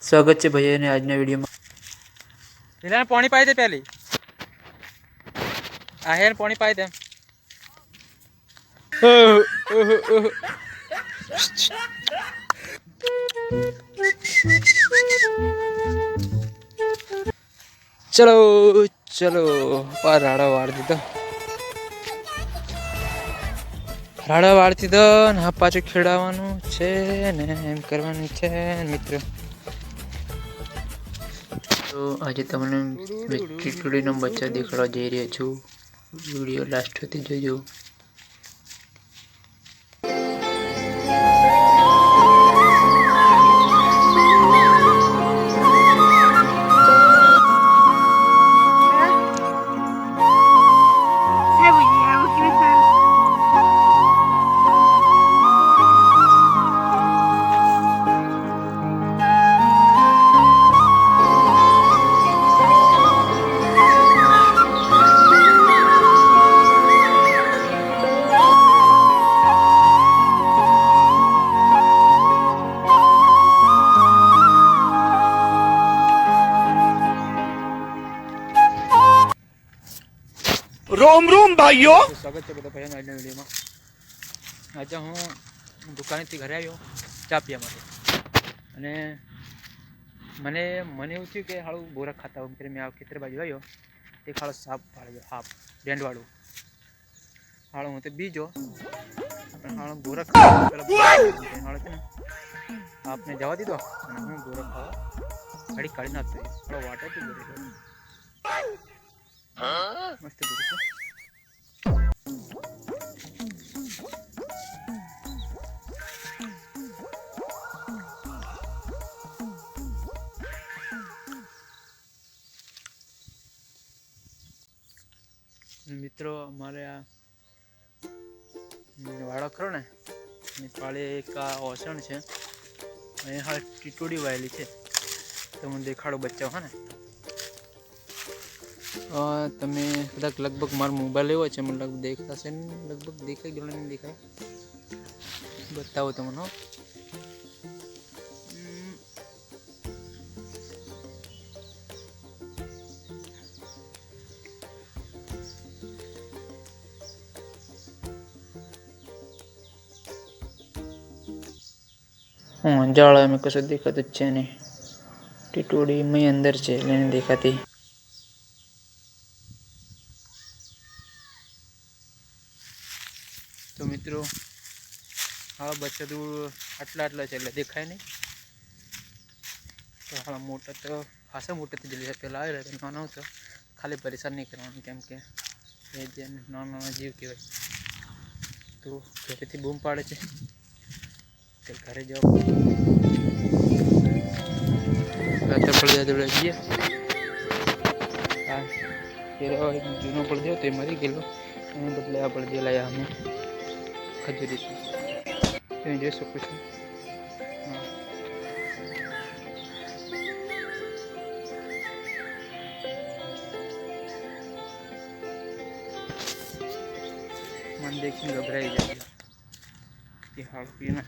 स्वागत है भैया ने आज वीडियो में। इन्हें पानी पाई दे पहले आहेर पानी पाई दे। चलो चलो पर राड़ा वाड़ दीधो राड़ा वाड़ दीधो ने पाछो खेड़ावानुं छे ने एम करवानुं छे मित्र। तो आज तमने टीटुडीनो बच्चा देखाड़वा जई रह्यो छुं। वीडियो लास्ट सुधी जोजो। रोम रोम भाइयों, स्वागत है બધા ભાઈઓનો આજના વિડીયોમાં। આજે હું દુકાનેથી ઘરે આવ્યો ચા પીવા માટે અને મને એવું થયું કે હાળું બોરક ખાતા હોય ત્યારે મેં આ ખેતર બાજુ આવ્યો તે ખાળો સાપ પાડ્યો હાપ ડેન્ડવાળું હાળો હું તે બીજો હાળો બોરક હાળો છે ને આપને જવા દીધો અને હું બોરક ખાવા ઘડી કાઢી નાખતો હાળો વાટો તો બોરે મસ્ત બોરે છે। मित्रों अमारे आ वाड़ो खरो ने पाड़े का ओसण है हाँ टीटोड़ी वायली है तो मैं देखाड़ो बच्चा हाँ ने तमे कदाच लगभग मारो मोबाइल एवो छे मन लगभग देखता से लगभग देखाई गयो नहीं देखाय बताओ तमने जाड़ा में कसो दिक्कत है नहीं टीटोड़ी में अंदर है लेने देखाती। तो मित्रों हाँ बच्चा तो आटला आटला है देखाय नहीं तो हाँ मोटा तो खासा मोटा तो जल्दी पहला आ रहा नाना तो खाली परेशान नहीं करवा केम के नाना जीव कहवाय तो घरे थी बूम पाड़े छे तो घरे जाओ जूनो पड़ जाओ तो मरी गए बदले आ पड़ दिया लाया हमें खजूरी तो जो सकूँ छो मन देखने घबराई जाए कि हाल पीना